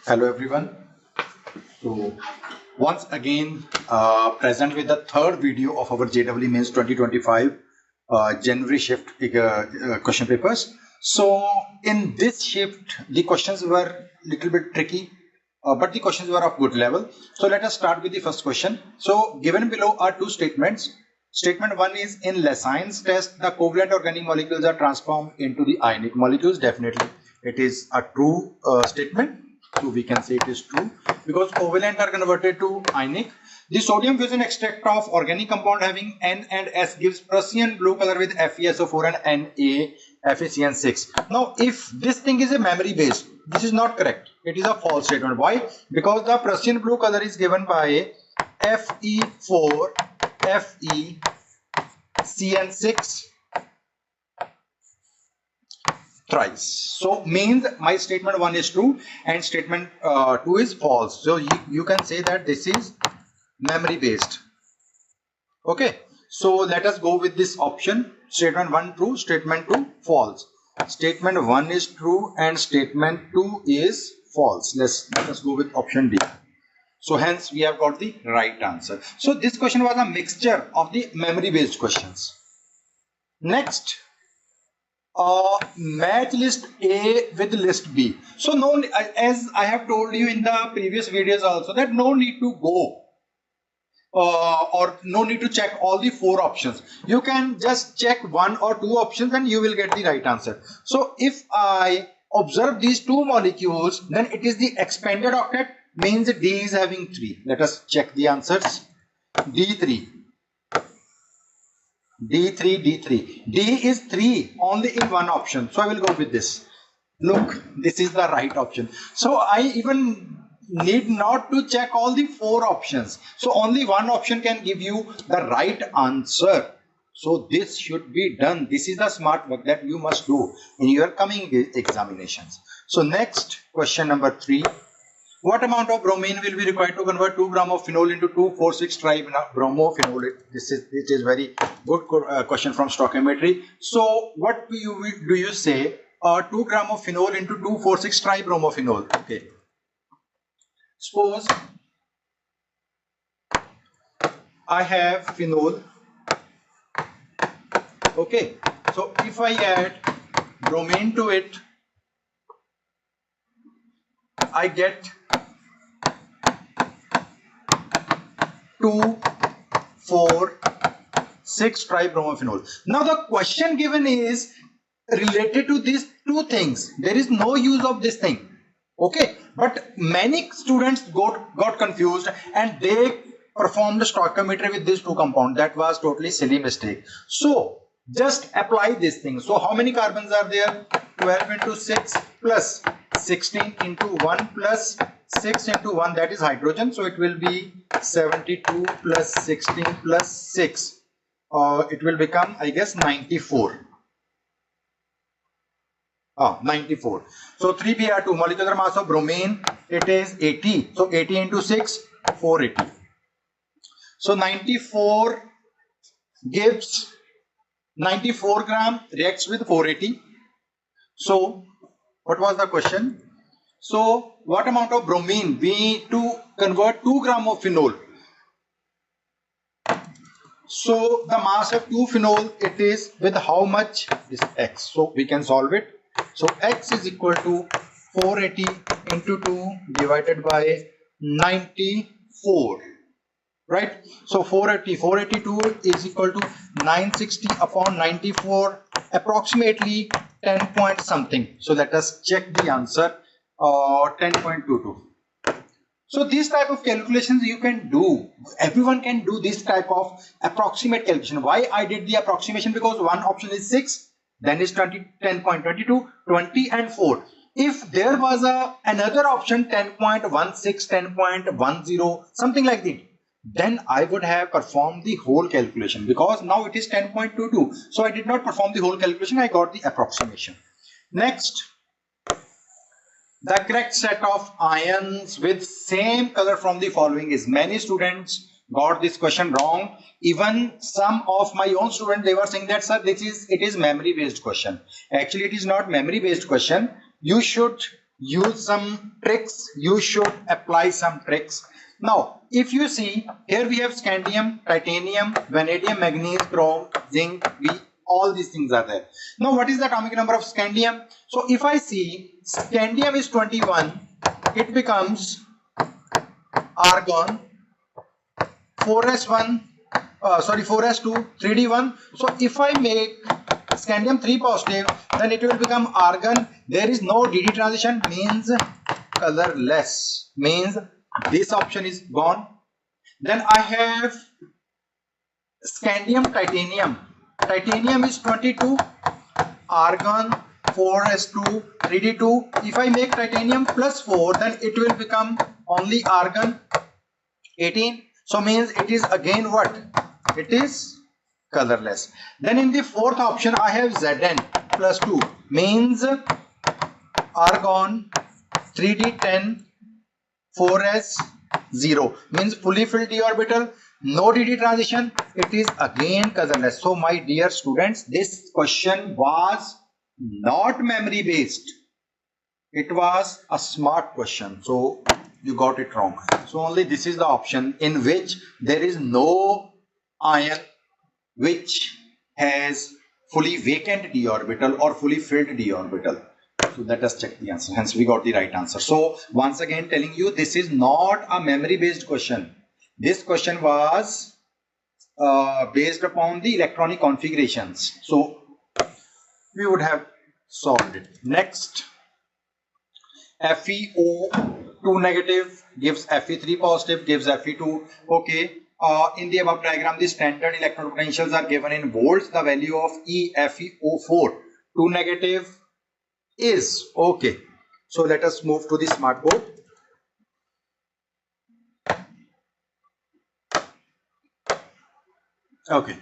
Hello everyone. So once again present with the third video of our JEE Mains 2025 January shift question papers. So in this shift the questions were little bit tricky, but the questions were of good level. So let us start with the first question. So given below are two statements. Statement 1 is in Lessines test the covalent organic molecules are transformed into the ionic molecules. Definitely it is a true statement. So we can say it is true because covalent are converted to ionic. The sodium fusion extract of organic compound having N and S gives Prussian blue color with FeSO4 and NaFeCN6. Now if this thing is a memory based, this is not correct. It is a false statement. Why? Because the Prussian blue color is given by Fe4 FeCN6 thrice. So means my statement 1 is true and statement 2 is false. So you can say that this is memory based. Okay, so let us go with this option. Statement 1 true, statement 2 false. Statement 1 is true and statement 2 is false. Let us go with option D. So hence we have got the right answer. So this question was a mixture of the memory based questions. Next, match list A with list B. So no, as I have told you in the previous videos also, that no need to go or no need to check all the 4 options. You can just check 1 or 2 options and you will get the right answer. So if I observe these 2 molecules, then it is the expanded octet, means D is having 3. Let us check the answers. D3. D3. D is 3 only in one option. So I will go with this. Look, this is the right option. So I even need not to check all the 4 options. So only one option can give you the right answer. So this should be done. This is the smart work that you must do in your coming examinations. So next, question number 3. What amount of bromine will be required to convert 2 gram of phenol into 2,4,6-tribromophenols? It is very good question from stoichiometry. So what do you say? 2 gram of phenol into 2,4,6-tribromophenols. Okay. Suppose I have phenol. Okay. So if I add bromine to it, I get 2,4,6-tribromophenols. Now the question given is related to these 2 things. There is no use of this thing. Okay, but many students got confused and they performed stoichiometry with these 2 compounds. That was totally silly mistake. So just apply this thing. So how many carbons are there? 12 into 6 plus 16 into 1 plus 6 into 1, that is hydrogen. So it will be 72 plus 16 plus 6. It will become, I guess, 94. 94. So 3Br2, molecular mass of bromine, it is 80. So 80 into 6, 480. So 94 gives 94 gram reacts with 480. So what was the question? So what amount of bromine we need to convert 2 gram of phenol? So the mass of 2 phenol, it is with how much? Is X. So we can solve it. So X is equal to 480 into 2 divided by 94. Right? So 482 is equal to 960 upon 94, approximately 10 point something. So let us check the answer. 10.22. So these type of calculations you can do. Everyone can do this type of approximate calculation. Why I did the approximation? Because one option is 6, then is 10.22, 20 and 4. If there was another option 10.16, 10.10, something like that, then I would have performed the whole calculation. Because now it is 10.22. So I did not perform the whole calculation. I got the approximation. Next. The correct set of ions with same color from the following is. Many students got this question wrong. Even some of my own students, they were saying that, sir, it is memory based question. Actually, it is not memory based question. You should use some tricks. You should apply some tricks. Now, if you see, here we have scandium, titanium, vanadium, manganese, chrome, zinc, all these things are there. Now, what is the atomic number of scandium? So, if I see scandium is 21, it becomes argon, 4s1, 4s2, 3d1. So, if I make scandium 3 positive, then it will become argon. There is no dd transition, means colorless, means this option is gone. Then I have scandium titanium. Titanium is 22, argon 4s2, 3d2. If I make titanium plus 4, then it will become only argon 18. So means it is again what? It is colorless. Then in the fourth option I have Zn plus 2, means argon 3d10, 4s0, means fully filled d orbital, no dd transition, it is again colorless. So my dear students, this question was not memory based, it was a smart question, so you got it wrong. So only this is the option in which there is no ion which has fully vacant d orbital or fully filled d orbital. So let us check the answer. Hence we got the right answer. So once again telling you, this is not a memory based question. This question was based upon the electronic configurations. So we would have solved it. Next, FeO2 negative gives Fe3 positive gives Fe2. Okay. In the above diagram, the standard electrode potentials are given in volts. The value of FeO4 2 negative is okay. So let us move to the smart board. Okay.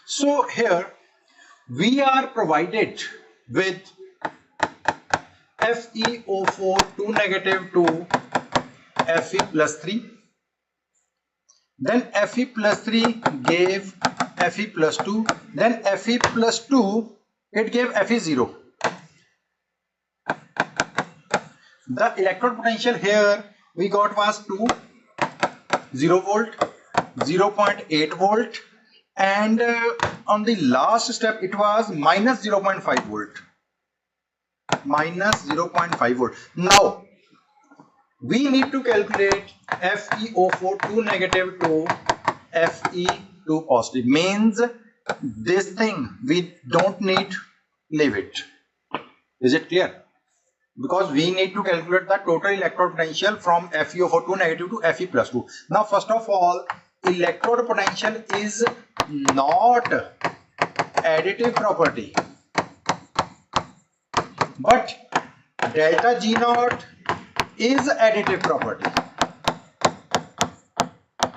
So here we are provided with FeO4 2 negative to Fe plus 3. Then Fe plus 3 gave Fe plus 2. Then Fe plus 2, it gave Fe0. The electrode potential here we got was 2, 0 volt, 0.8 volt, and on the last step it was minus 0.5 volt. Minus 0.5 volt. Now we need to calculate FeO4 2 negative to Fe2 positive. Means this thing we don't need, leave it. Is it clear? Because we need to calculate the total electrode potential from FeO4 2 negative to Fe plus 2. Now first of all, electrode potential is not additive property, but delta G naught is additive property.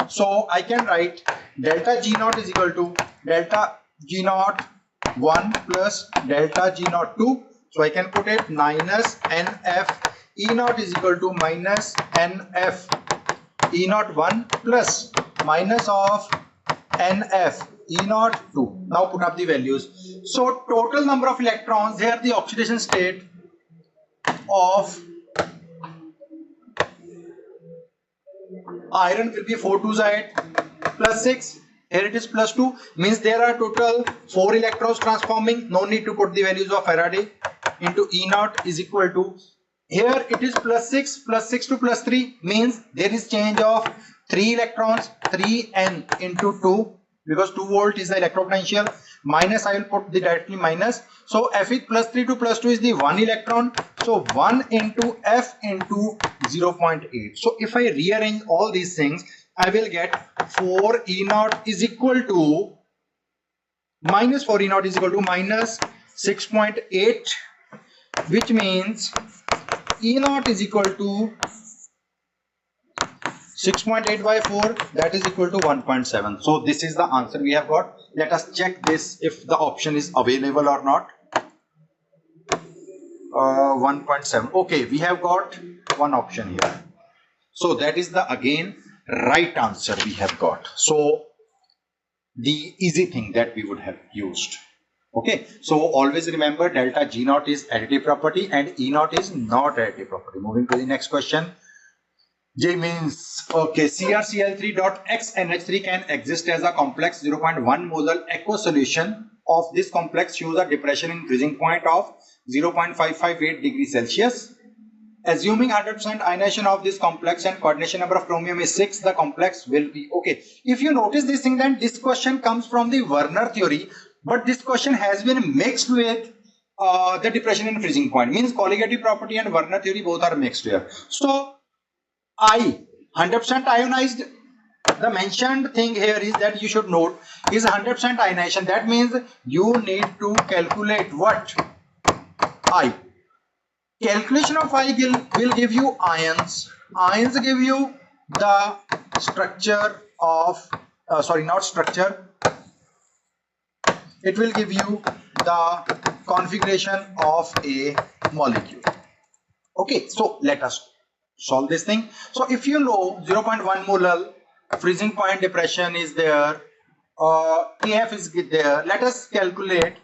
So I can write delta G naught is equal to delta G naught 1 plus delta G naught 2. So I can put it minus NF E naught is equal to minus NF E naught 1 plus minus of NF E naught 2. Now put up the values. So total number of electrons, here the oxidation state of iron will be 4 2s 8 plus 6. Here it is plus 2, means there are total 4 electrons transforming. No need to put the values of Faraday. Into E naught is equal to, here it is plus 6 to plus 3, means there is change of 3 electrons, 3n into 2, because 2 volt is the electrode potential, minus I will put the directly minus. So Fe plus 3 to plus 2 is the 1 electron, so 1 into F into 0.8. So if I rearrange all these things, I will get 4 E naught is equal to minus 4 E naught is equal to minus 6.8, which means E naught is equal to 6.8 by 4, that is equal to 1.7. So this is the answer we have got. Let us check this if the option is available or not. 1.7. Okay, we have got one option here. So that is the again right answer we have got. So the easy thing that we would have used. Okay, so always remember delta G naught is additive property and E naught is not additive property. Moving to the next question. J means, okay, CrCl3.xNH3 can exist as a complex 0.1 molar aqueous solution of this complex shows a depression in freezing point of 0.558 degrees Celsius. Assuming 100% ionization of this complex and coordination number of chromium is 6, the complex will be okay. If you notice this thing, then this question comes from the Werner theory, but this question has been mixed with the depression in freezing point. Means colligative property and Werner theory both are mixed here. So I 100% ionized. The mentioned thing here is that you should note is 100% ionization. That means you need to calculate what? I. Calculation of I will give you ions. Ions give you the structure of, sorry, not structure. It will give you the configuration of a molecule. Okay, so let us solve this thing. So if you know 0.1 molar freezing point depression is there, KF is there, let us calculate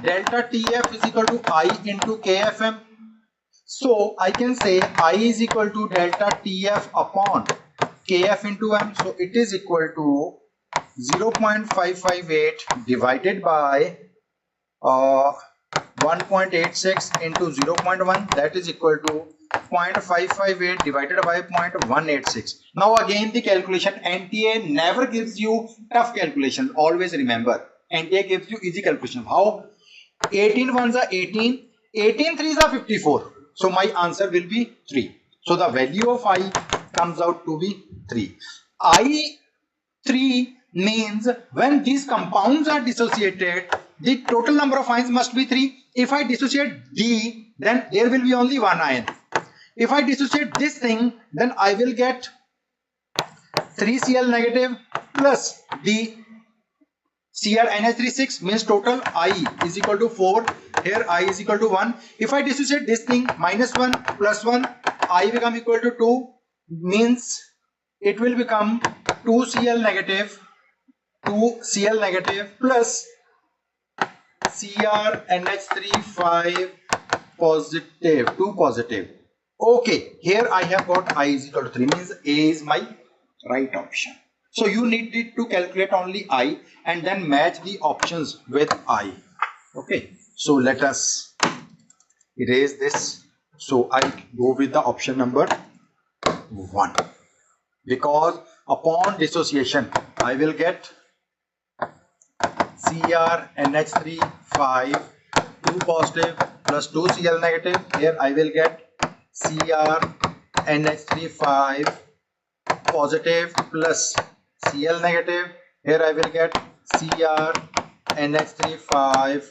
delta TF is equal to I into KFM. So I can say I is equal to delta TF upon KF into M. So it is equal to 0.558 divided by 1.86 into 0.1, that is equal to 0.558 divided by 0.186. Now again the calculation, NTA never gives you tough calculation. Always remember, NTA gives you easy calculation. How? 18 ones are 18, 18 threes are 54. So my answer will be 3. So the value of I comes out to be 3. I3 means when these compounds are dissociated, the total number of ions must be 3. If I dissociate D, then there will be only one ion. If I dissociate this thing, then I will get 3Cl negative plus the CrNH36 means total I is equal to 4. Here I is equal to 1. If I dissociate this thing, minus 1 plus 1, I become equal to 2. Means it will become 2Cl negative plus CrNH3 5 positive, 2 positive. Okay, here I have got I is equal to 3, means A is my right option. So you need to calculate only I and then match the options with I. Okay, so let us erase this. So I go with the option number 1, because upon dissociation I will get CrNH3 5 2 positive plus 2Cl negative. Here I will get CrNH3 5 positive plus Cl negative. Here I will get CrNH3 5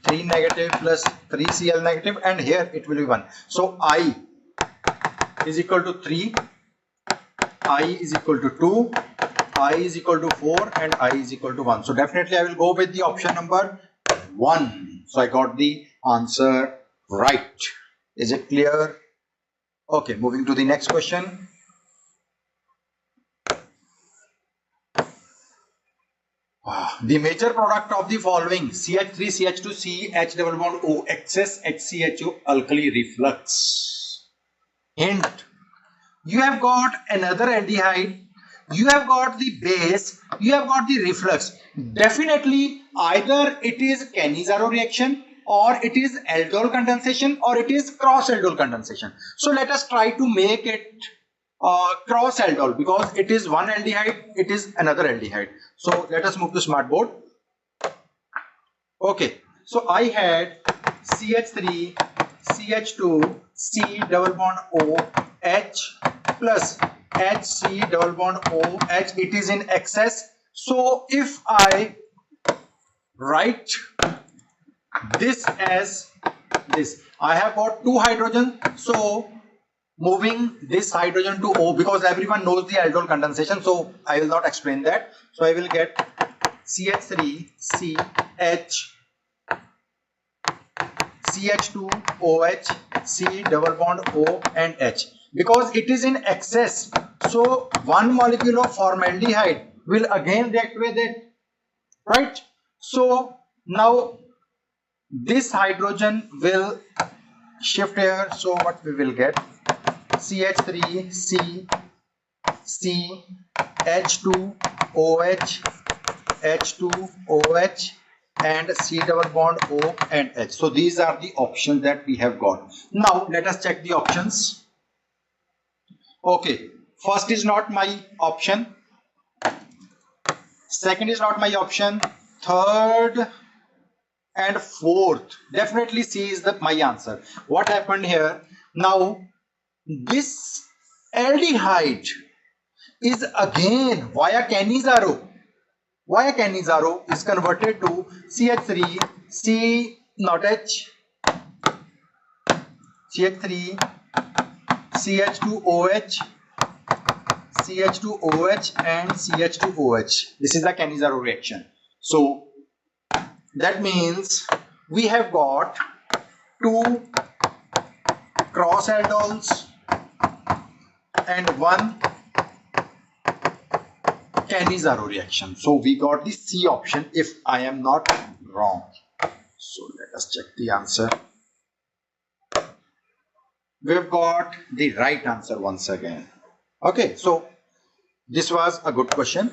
3 negative plus 3Cl negative, and here it will be 1. So I is equal to 3, I is equal to 2, I is equal to 4, and I is equal to 1. So definitely I will go with the option number 1. So I got the answer right. Is it clear? Okay, moving to the next question. The major product of the following CH3 CH2 CH double bond O excess HCHO alkali reflux. Hint: you have got another aldehyde, you have got the base, you have got the reflux. Definitely either it is Cannizzaro reaction, or it is aldol condensation, or it is cross aldol condensation. So let us try to make it cross aldol, because it is one aldehyde, it is another aldehyde. So let us move to smartboard. Okay, so I had CH3 CH2 C double bond O H plus HC double bond O H. It is in excess. So if I write this as this, I have got 2 hydrogen. So moving this hydrogen to O, because everyone knows the aldol condensation, so I will not explain that. So I will get CH3 CH CH2 OH C double bond O and H. Because it is in excess, so one molecule of formaldehyde will again react with it, right? So Now this hydrogen will shift here, so what we will get, CH3 C C H2OH H2OH and C double bond O and H. So these are the options that we have got. Now let us check the options. Okay, first is not my option, second is not my option, third and fourth, definitely C is my answer. What happened here? Now this aldehyde is again via Cannizzaro. Via Cannizzaro is converted to CH3 C not H CH3 CH2OH CH2OH and CH2OH. This is the Cannizzaro reaction. So that means we have got two cross aldols and one Cannizzaro reaction. So we got the C option if I am not wrong. So let us check the answer. We've got the right answer once again. Okay, so this was a good question.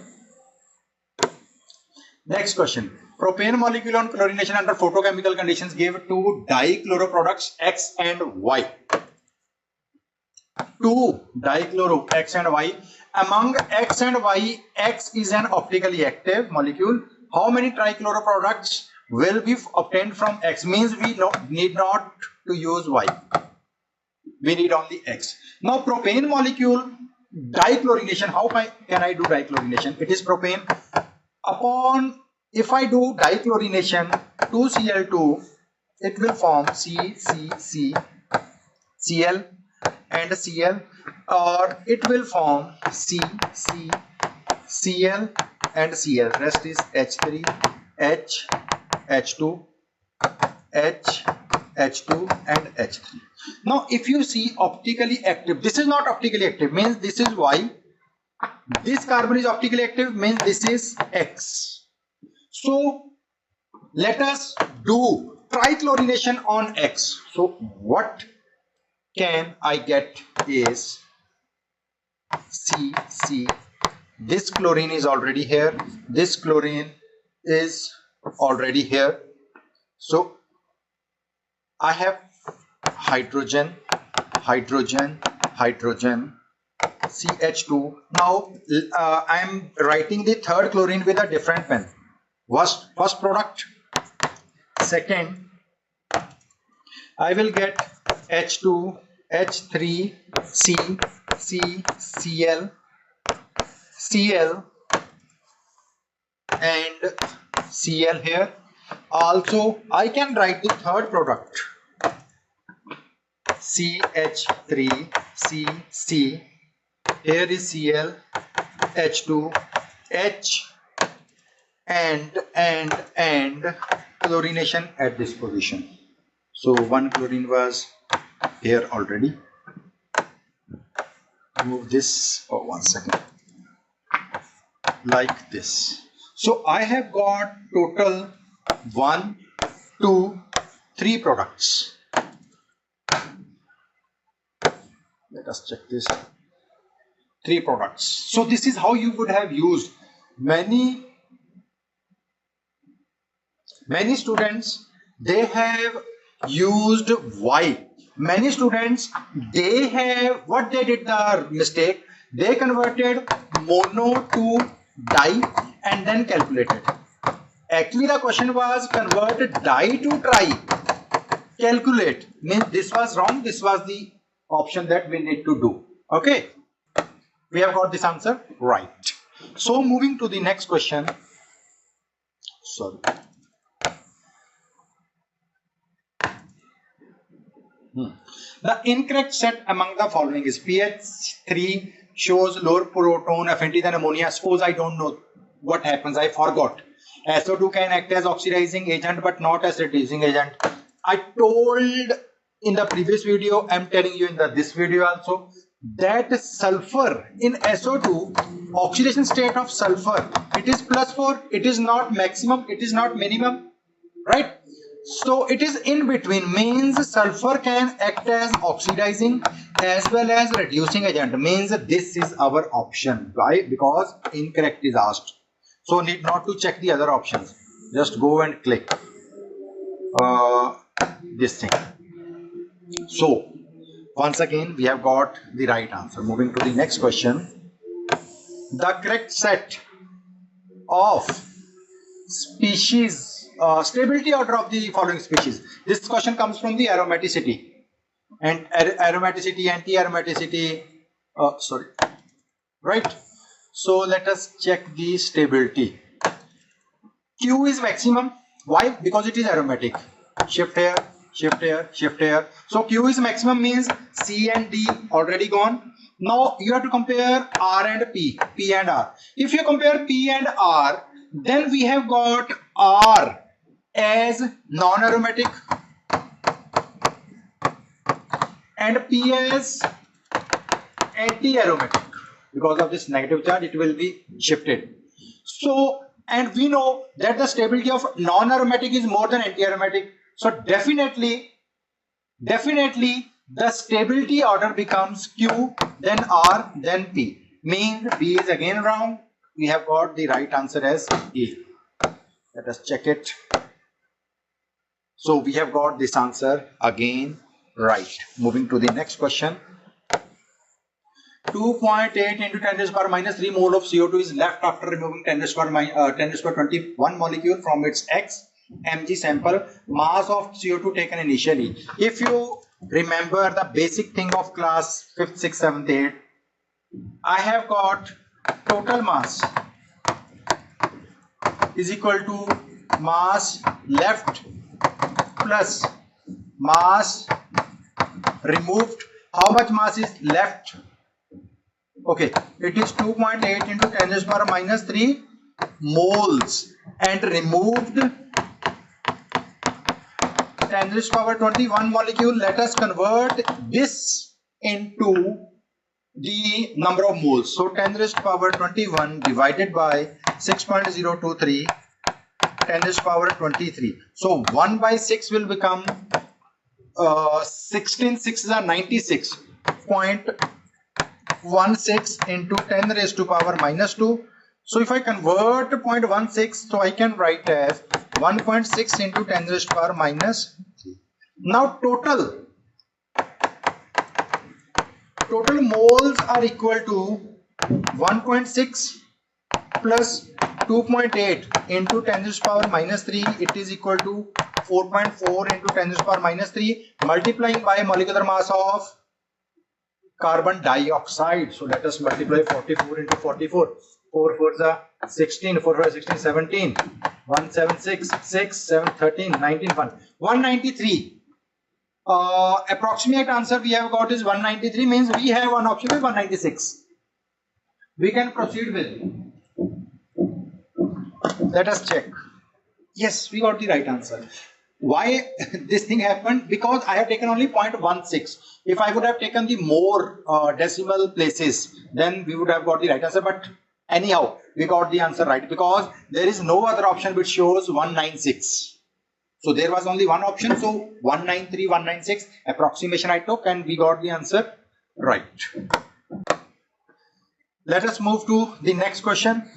Next question. Propane molecule on chlorination under photochemical conditions gave two dichloro products X and Y. Two dichloro X and Y. Among X and Y, X is an optically active molecule. How many trichloro products will be obtained from X? Means we need not to use Y. We need only X. Now propane molecule dichlorination. How can I do dichlorination? It is propane upon, if I do dichlorination 2Cl2, it will form Cl and Cl, or it will form Cl and Cl. Rest is H3 H2 H2 and H3. Now if you see optically active, this is not optically active, means this is Y. This carbon is optically active, means this is X. So let us do trichlorination on X. So what can I get is C. This chlorine is already here. This chlorine is already here. So I have hydrogen, CH2. Now I am writing the third chlorine with a different pen. First product, second, I will get H2, H3, Cl, and Cl here. Also, I can write the third product, CH3, C. Here is Cl, H2, H, and chlorination at this position. So one chlorine was here already. Move this for 1 second, like this. So I have got total 1, 2, 3 products. Let us check this. 3 products. So this is how you would have used. Many students, they have used Y. Many students, they have, what they did the mistake, they converted mono to di and then calculated. Actually the question was convert di to tri, calculate. Means this was wrong, this was the option that we need to do. Okay, we have got this answer right. So moving to the next question. Sorry. The incorrect set among the following is pH 3 shows lower proton affinity than ammonia. Suppose I don't know what happens, I forgot. SO2 can act as oxidizing agent but not as reducing agent. I told in the previous video, I am telling you in this video also, that sulfur in SO2, oxidation state of sulfur, it is +4, it is not maximum, it is not minimum. right? So it is in between, means sulfur can act as oxidizing as well as reducing agent, means this is our option. Why? Because incorrect is asked, so need not to check the other options, just go and click this thing. So once again we have got the right answer. Moving to the next question, the correct set of species, stability order of the following species. This question comes from the aromaticity and aromaticity, anti-aromaticity, sorry, right? So let us check the stability. Q is maximum. Why? Because it is aromatic. Shift here, shift here, shift here. So Q is maximum, means C and D already gone. Now you have to compare R and P, P and R. If you compare P and R, then we have got R as non-aromatic and P as anti-aromatic. Because of this negative charge, it will be shifted. So, and we know that the stability of non-aromatic is more than anti-aromatic. So definitely the stability order becomes Q, then R, then P. Means B is again wrong. We have got the right answer as A. Let us check it. So we have got this answer again right. Moving to the next question. 2.8 into 10 raised to power minus 3 mole of CO2 is left after removing 10 raised to power 21 molecule from its X mg sample. Mass of CO2 taken initially. If you remember the basic thing of class 5th, 6th, 7th, 8th, I have got total mass is equal to mass left plus mass removed. How much mass is left? Okay, it is 2.8 into 10 raised to power minus 3 moles, and removed 10 raised to power 21 molecule. Let us convert this into the number of moles. So 10 raised to power 21 divided by 6.023, 10 raised to power 23. So 1 by 6 will become 16 6s are 96.16 into 10 raised to power minus 2. So if I convert 0.16, so I can write as 1.6 into 10 raised to power minus 3. Now total moles are equal to 1.6 plus 2.8 into 10 raised to power minus 3. It is equal to 4.4 into 10 raised to power minus 3, multiplying by molecular mass of carbon dioxide. So let us multiply 44 into 44. 4 4s are 16, 4 5 16, 17, 1 7 6, 6 7 13, 19 1. 193. Approximate answer we have got is 193, means we have one option is 196. We can proceed with. Let us check. Yes, we got the right answer. Why this thing happened? Because I have taken only 0.16. If I would have taken the more decimal places, then we would have got the right answer. But anyhow, we got the answer right because there is no other option which shows 196. So there was only one option. So 193, 196 approximation I took, and we got the answer right. Let us move to the next question.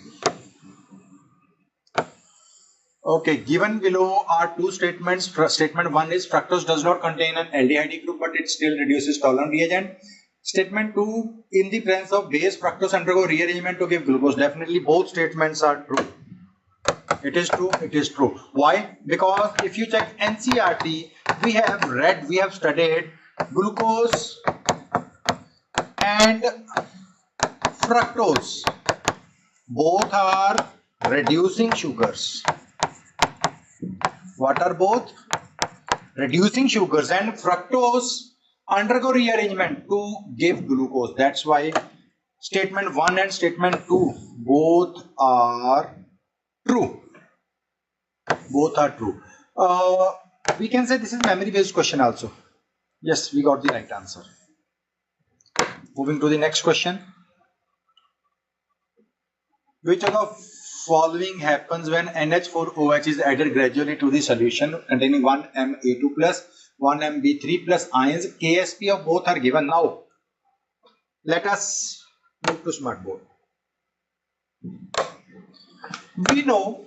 Okay, given below are two statements. Statement 1 is fructose does not contain an aldehyde group, but it still reduces tolerant reagent. Statement 2, in the presence of base, fructose undergo rearrangement to give glucose. Definitely both statements are true. It is true, it is true. Why? Because if you check NCERT, we have read, we have studied glucose and fructose. Both are reducing sugars. What are both? Reducing sugars, and fructose undergo rearrangement to give glucose. That's why statement 1 and statement 2 both are true. Both are true. We can say this is memory based question also. Yes, we got the right answer. Moving to the next question. Which of the following happens when NH4OH is added gradually to the solution containing 1Ma2 plus 1Mb3 plus ions. Ksp of both are given. Now let us move to smartboard. We know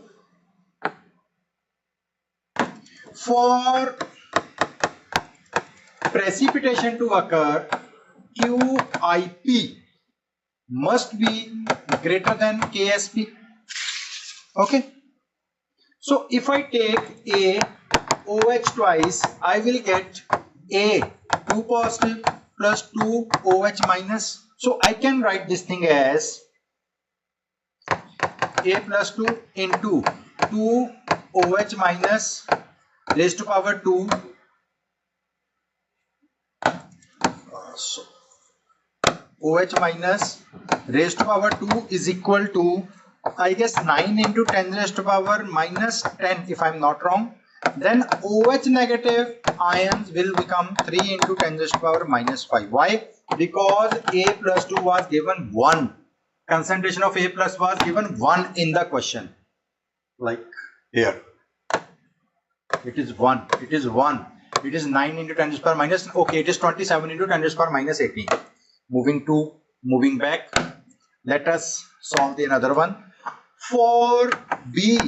for precipitation to occur, QIP must be greater than KSP. Okay. So if I take A OH twice, I will get A 2 positive plus 2 OH minus. So I can write this thing as A plus 2 into 2 OH minus raised to power 2. So OH minus raised to power 2 is equal to, I guess, 9 into 10 raised to power minus 10 if I'm not wrong. Then OH negative ions will become 3 into 10 raised to power minus 5. Why? Because A plus 2 was given 1. Concentration of A plus was given 1 in the question. Like here. It is 1. It is 1. It is 9 into 10 raised to power minus. Okay, it is 27 into 10 raised to power minus 18. Moving back. Let us solve the another one. For B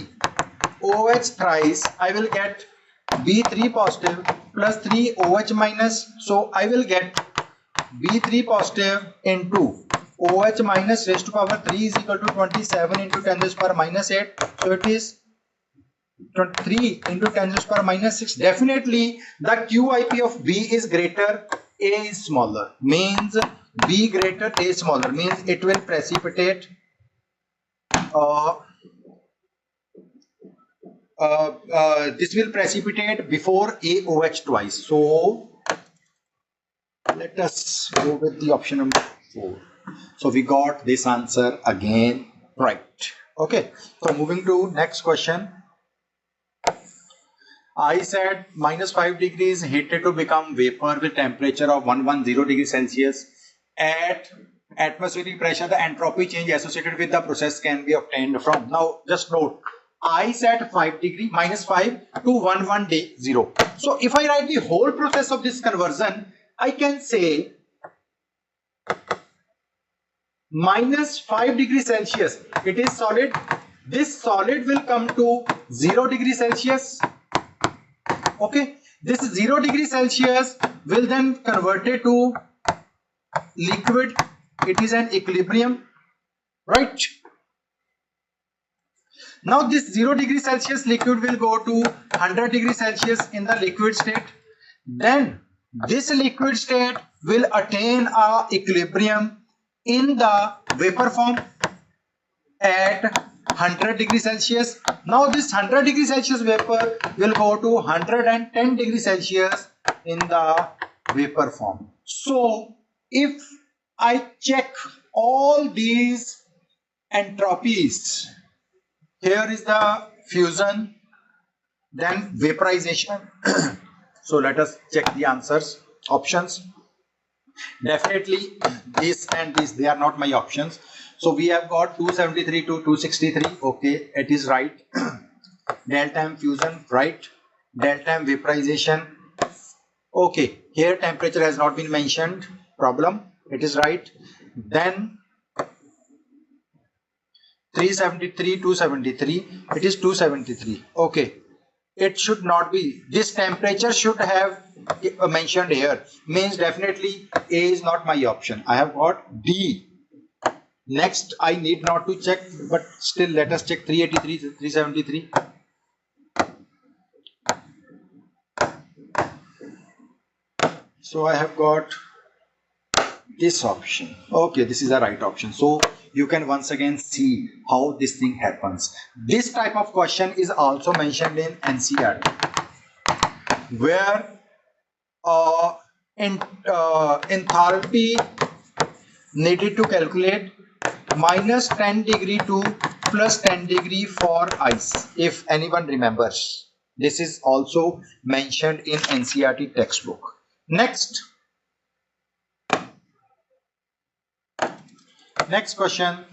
OH thrice, I will get B3 positive plus 3 OH minus. So I will get B3 positive into OH minus raised to power 3 is equal to 27 into 10 raised to power minus 8. So it is 3 into 10 raised to power minus 6. Definitely the QIP of B is greater, A is smaller. Means B greater, A smaller. Means it will precipitate this will precipitate before AOH twice. So let us go with the option number 4. So we got this answer again right. Okay. So moving to next question. I said minus 5 degrees heated to become vapor with temperature of 110 degrees Celsius. At atmospheric pressure, the entropy change associated with the process can be obtained from. Now just note, I set 5 degree minus 5 to 110. So if I write the whole process of this conversion, I can say minus 5 degrees Celsius. It is solid. This solid will come to 0 degrees Celsius. Okay. This 0 degrees Celsius will then convert it to liquid. It is an equilibrium, right? Now this 0 degrees Celsius liquid will go to 100 degrees Celsius in the liquid state. Then this liquid state will attain a equilibrium in the vapor form at 100 degrees Celsius. Now this 100 degrees Celsius vapor will go to 110 degrees Celsius in the vapor form. So if I check all these entropies, here is the fusion, then vaporization. So let us check the answers, options. Definitely this and this, they are not my options. So we have got 273 to 263. Okay, it is right. Delta M fusion, right. Delta M vaporization. Okay, here temperature has not been mentioned. Problem. It is right. Then 373, 273. It is 273. Okay. It should not be. This temperature should have mentioned here. Means definitely A is not my option. I have got D. Next, I need not to check, but still let us check 383, 373. So I have got this option. Okay, this is the right option. So you can once again see how this thing happens. This type of question is also mentioned in NCERT, where enthalpy needed to calculate minus 10 degree to plus 10 degree for ice. If anyone remembers, this is also mentioned in NCERT textbook. Next question.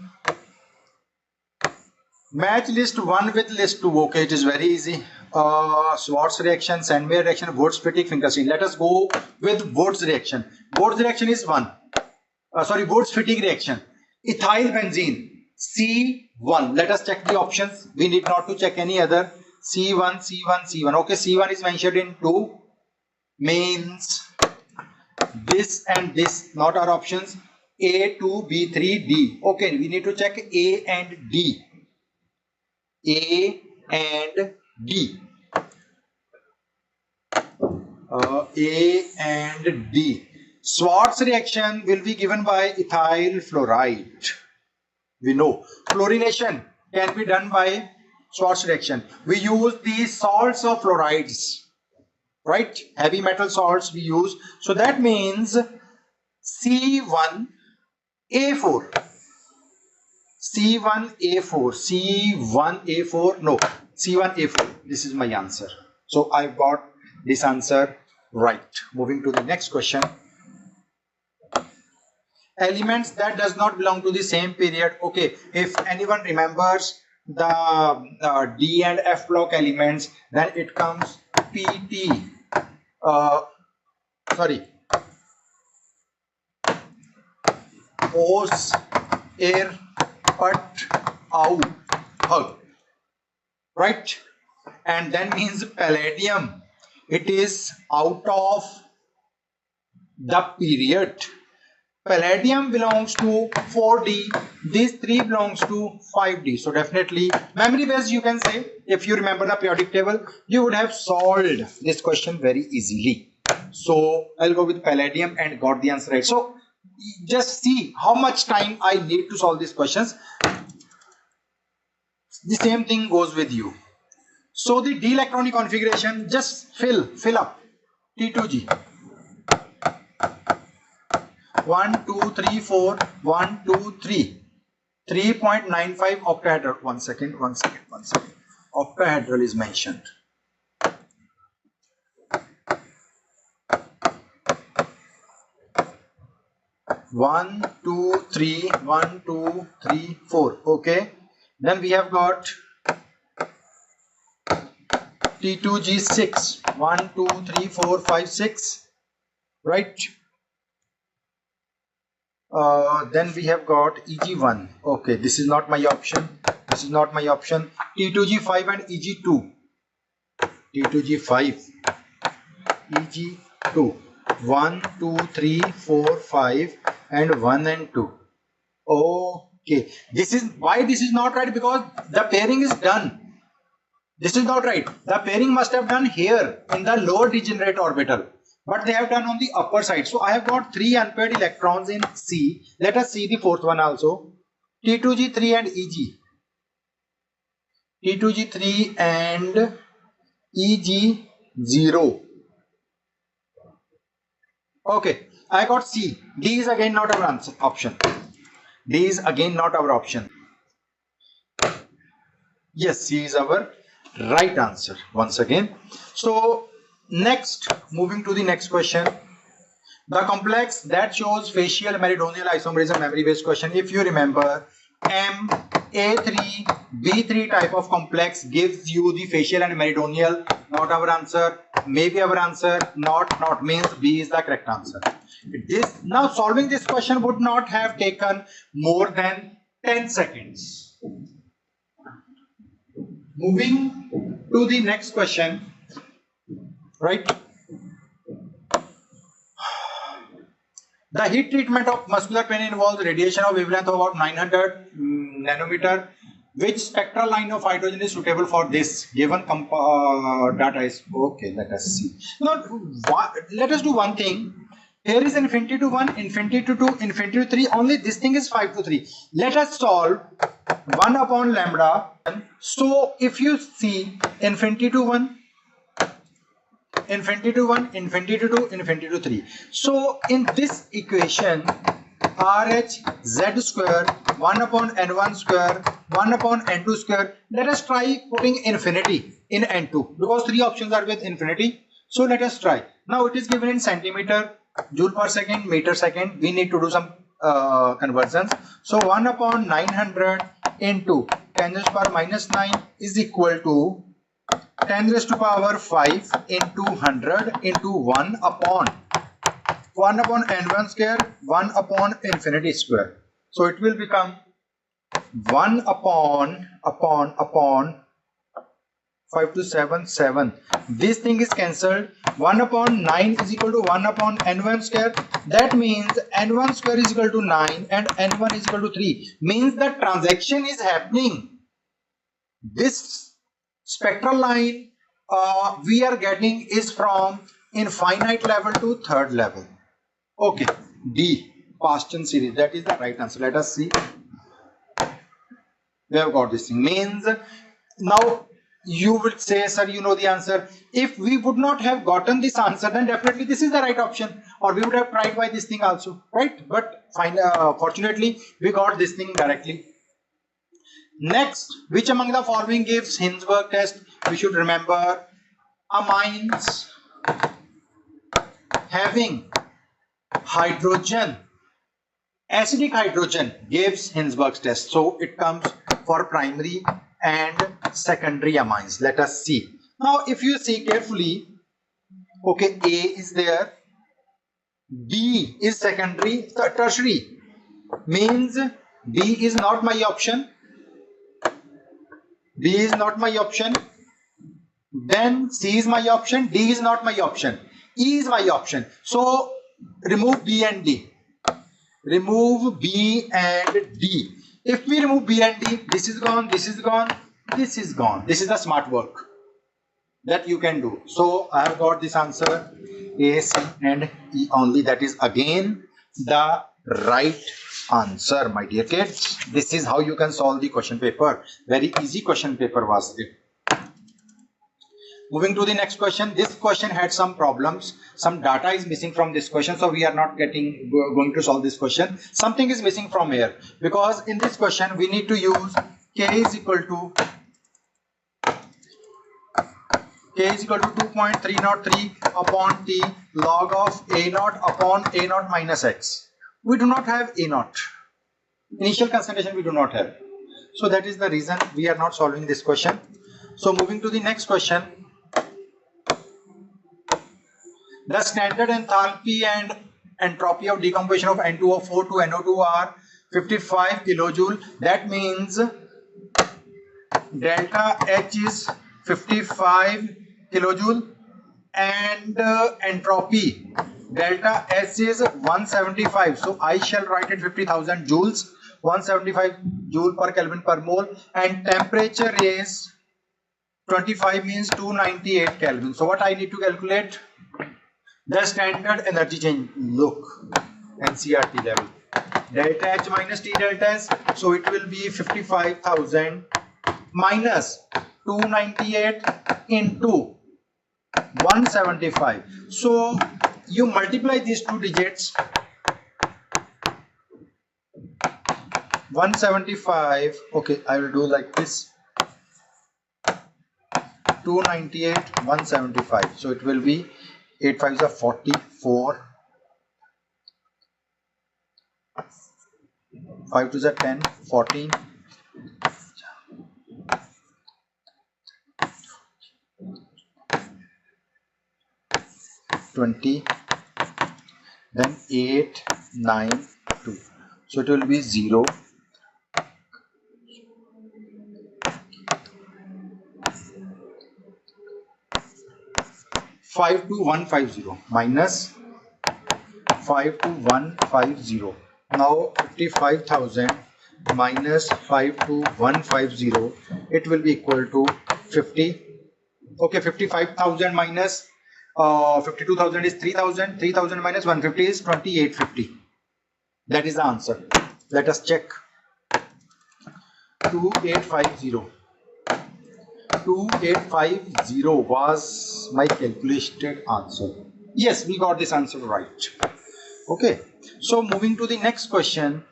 Match list 1 with list 2. Okay, it is very easy. Schwarz reaction, Sandmeyer reaction, Wurtz-Fittig, Finkelstein. Let us go with Wurtz reaction. Wurtz reaction is 1. Wurtz-Fittig reaction. Ethyl benzene, C1. Let us check the options. We need not to check any other. C1, C1, C1. Okay, C1 is mentioned in 2. Mains. This and this, not our options. A, 2, B, 3, D. Okay, we need to check A and D. A and D. A and D. Schwarz reaction will be given by ethyl fluoride. We know fluorination can be done by Schwarz reaction. We use the salts of fluorides, right? Heavy metal salts we use. So that means C1A4. C1A4. C1A4. No, C1A4. This is my answer. So I've got this answer right. Moving to the next question. Elements that does not belong to the same period. Okay, if anyone remembers the D and F block elements, then it comes PT. Os, air, put, out, hug. Right? And then means palladium. It is out of the period. Palladium belongs to 4D, these 3 belongs to 5D. So definitely memory based, you can say. If you remember the periodic table, you would have solved this question very easily. So I'll go with palladium and got the answer right. So just see how much time I need to solve these questions. The same thing goes with you. So the D electronic configuration, just fill up T2G. 1, 2, 3, 4, 1, 2, 3. 3.95 octahedral. One second. Octahedral is mentioned. 1, 2, 3, 1, 2, 3, 4. Okay. Then we have got T2G6. 1, 2, 3, 4, 5, 6. Right. Then we have got EG1. Okay, this is not my option. T2G5 and EG2. T2G5, EG2. 1, 2, 3, 4, 5, and 1 and 2. Okay, this is why this is not right, because the pairing is done. This is not right. The pairing must have done here in the lower degenerate orbital, but they have done on the upper side. So I have got 3 unpaired electrons in C. Let us see the fourth one also. T2G3 and EG. T2G3 and EG0. Okay, I got C. D is again not our answer, option. D is again not our option. Yes, C is our right answer once again. So next, moving to the next question. The complex that shows facial meridional isomerism, memory based question. If you remember, MA3B3 type of complex gives you the facial and meridional. Not our answer, maybe our answer, not means B is the correct answer. Now solving this question would not have taken more than 10 seconds. Moving to the next question, right? The heat treatment of muscular pain involves radiation of wavelength of about 900 nanometer. Which spectral line of hydrogen is suitable for this? Given data is okay. Let us see. Now, let us do one thing. Here is infinity to 1, infinity to 2, infinity to 3. Only this thing is 5 to 3. Let us solve 1 upon lambda. So if you see infinity to 1, infinity to 1, infinity to 2, infinity to 3. So in this equation, RH Z square 1 upon N1 square 1 upon N2 square. Let us try putting infinity in N2 because 3 options are with infinity. So let us try. Now it is given in centimeter, joule per second, meter second. We need to do some conversions. So 1 upon 900 into 10 raised to power minus 9 is equal to 10 raised to power 5 into 100 into 1 upon n1 square, 1 upon infinity square. So it will become 1 upon 5 to 7, 7. This thing is cancelled. 1 upon 9 is equal to 1 upon n1 square. That means n1 square is equal to 9 and n1 is equal to 3. Means the transaction is happening. This spectral line we are getting is from infinite level to third level. Okay, D, Paschen series. That is the right answer. Let us see. We have got this thing. Means now you will say, sir, you know the answer. If we would not have gotten this answer, then definitely this is the right option, or we would have tried by this thing also, right? But fortunately we got this thing directly. Next, which among the following gives Hinsberg test? We should remember amines having hydrogen, acidic hydrogen gives Hinsberg's test. So it comes for primary and secondary amines. Let us see. Now if you see carefully, okay, A is there, B is secondary, tertiary, means B is not my option. B is not my option. Then C is my option. D is not my option. E is my option. So remove B and D. Remove B and D. If we remove B and D, this is gone, this is gone, this is gone. This is the smart work that you can do. So I have got this answer, A, C and E only. That is again the right answer, my dear kids. This is how you can solve the question paper. Very easy question paper was it. Moving to the next question. This question had some problems. Some data is missing from this question, so we are not going to solve this question. Something is missing from here, because in this question we need to use K is equal to 2.303 upon T log of A0 upon A0 minus X. We do not have A0. Initial concentration we do not have. So that is the reason we are not solving this question. So moving to the next question. The standard enthalpy and entropy of decomposition of N2O4 to NO2 are 55 kilojoule. That means delta H is 55 kilojoule and entropy delta S is 175. So I shall write it 50,000 joules, 175 joule per Kelvin per mole, and temperature is 25 means 298 Kelvin. So what I need to calculate? The standard energy change. Look, NCRT level. Delta H minus T delta S. So it will be 55,000 minus 298 into 175. So you multiply these two digits. 175. Okay, I will do like this. 298, 175. So it will be 8 5s are 44. 5 2s are 10, 14. 20, then 8, 9, 2. So it will be 0. 52150 minus 52150. Now 55,000 minus 52150. It will be equal to 50. Okay, 55,000 minus 52,000 is 3,000. 3,000 minus 150 is 2850. That is the answer. Let us check. 2850. 2850 was my calculated answer. Yes, we got this answer right. Okay, so moving to the next question.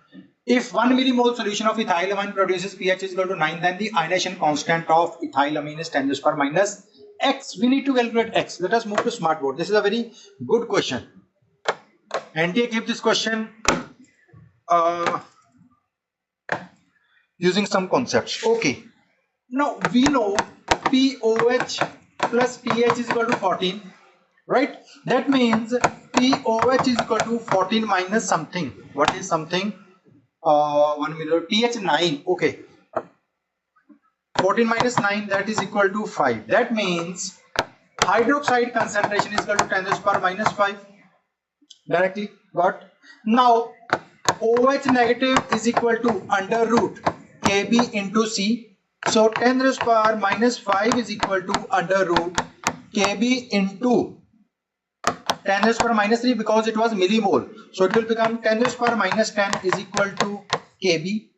If 1 millimole solution of ethylamine produces pH is equal to 9, then the ionization constant of ethylamine is 10 raised to power minus X. We need to calculate X. Let us move to smartboard. This is a very good question. NTA gave this question. using some concepts. Okay, now we know POH plus pH is equal to 14, right? That means POH is equal to 14 minus something. What is something? 1 million. pH 9. Okay, 14 minus 9, that is equal to 5. That means hydroxide concentration is equal to 10 raised to power minus 5. Directly got. Now OH negative is equal to under root Kb into C. So 10 raised to power minus 5 is equal to under root Kb into 10 raised to power minus 3, because it was millimole. So it will become 10 raised to power minus 10 is equal to Kb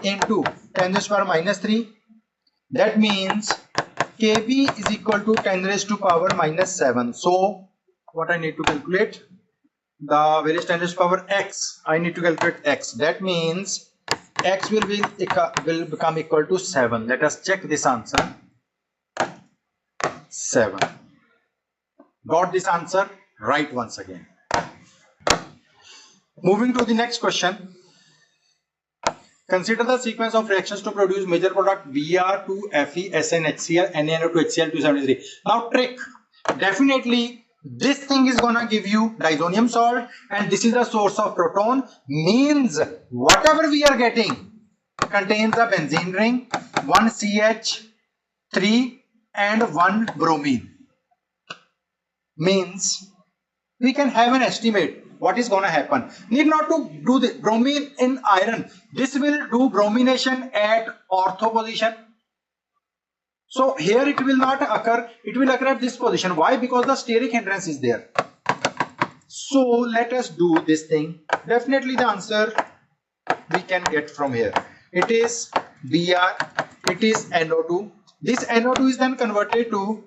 into 10 raised to power minus 3. That means Kb is equal to 10 raised to power minus 7. So what I need to calculate? The various 10 raised to power x. I need to calculate x. That means x will become equal to 7. Let us check this answer. 7. Got this answer right once again. Moving to the next question. Consider the sequence of reactions to produce major product Br2Fe SnHCl NaNO2HCl 273. Now trick. Definitely this thing is gonna give you diazonium salt, and this is the source of proton. Means whatever we are getting contains a benzene ring, 1 CH3 and 1 bromine. Means we can have an estimate what is gonna happen. Need not to do the bromine in iron. This will do bromination at ortho position. So here it will not occur. It will occur at this position. Why? Because the steric hindrance is there. So let us do this thing. Definitely the answer we can get from here. It is Br. It is NO2. This NO2 is then converted to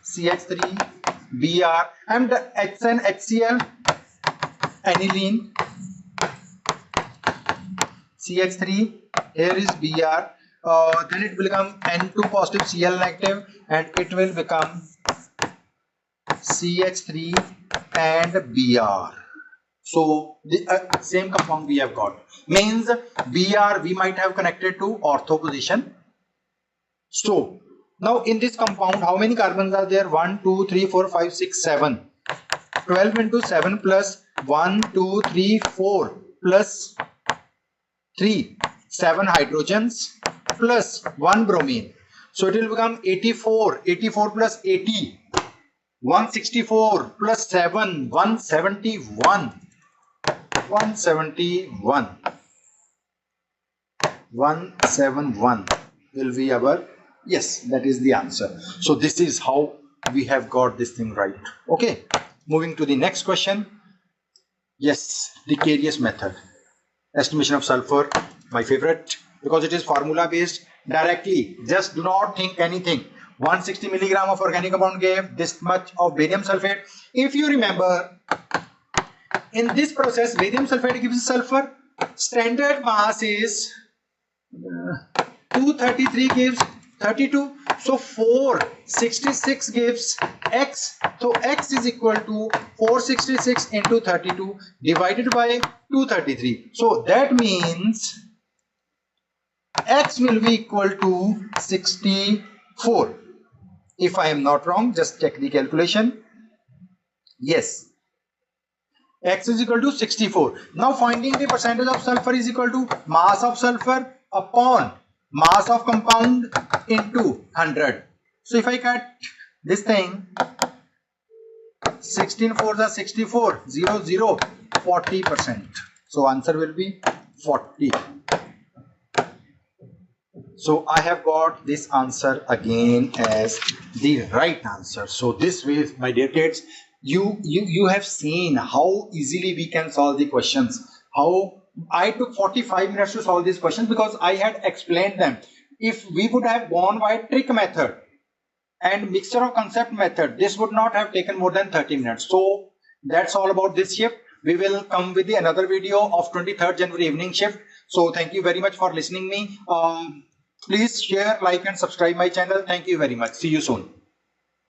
CH3, Br, and the HN, HCl, aniline, CH3, here is Br, then it will become N2 positive Cl negative, and it will become CH3 and Br. So the same compound we have got. Means Br we might have connected to ortho position. So now in this compound, how many carbons are there? 1, 2, 3, 4, 5, 6, 7. 12 into 7 plus 1, 2, 3, 4 plus 3. 7 hydrogens plus 1 bromine. So it will become 84. 84 plus 80. 164 plus 7. 171. 171. 171 will be our... Yes, that is the answer. So this is how we have got this thing right. Okay, moving to the next question. Yes, the Carius method. Estimation of sulfur, my favorite, because it is formula based. Directly, just do not think anything. 160 milligram of organic compound gave this much of barium sulfate. If you remember, in this process, barium sulfate gives sulfur. Standard mass is 233 gives 32. So 466 gives x. So x is equal to 466 into 32 divided by 233. So that means x will be equal to 64. If I am not wrong, just check the calculation. Yes, x is equal to 64. Now finding the percentage of sulfur is equal to mass of sulfur upon mass of compound into 100. So if I cut this thing, 16 4s are 64, 0 0, 40%. So answer will be 40. So I have got this answer again as the right answer. So this way, my dear kids, you have seen how easily we can solve the questions. How I took 45 minutes to solve these questions because I had explained them. If we would have gone by trick method and mixture of concept method, this would not have taken more than 30 minutes. So that's all about this shift. We will come with another video of 23rd January evening shift. So thank you very much for listening me. Please share, like and subscribe my channel. Thank you very much. See you soon.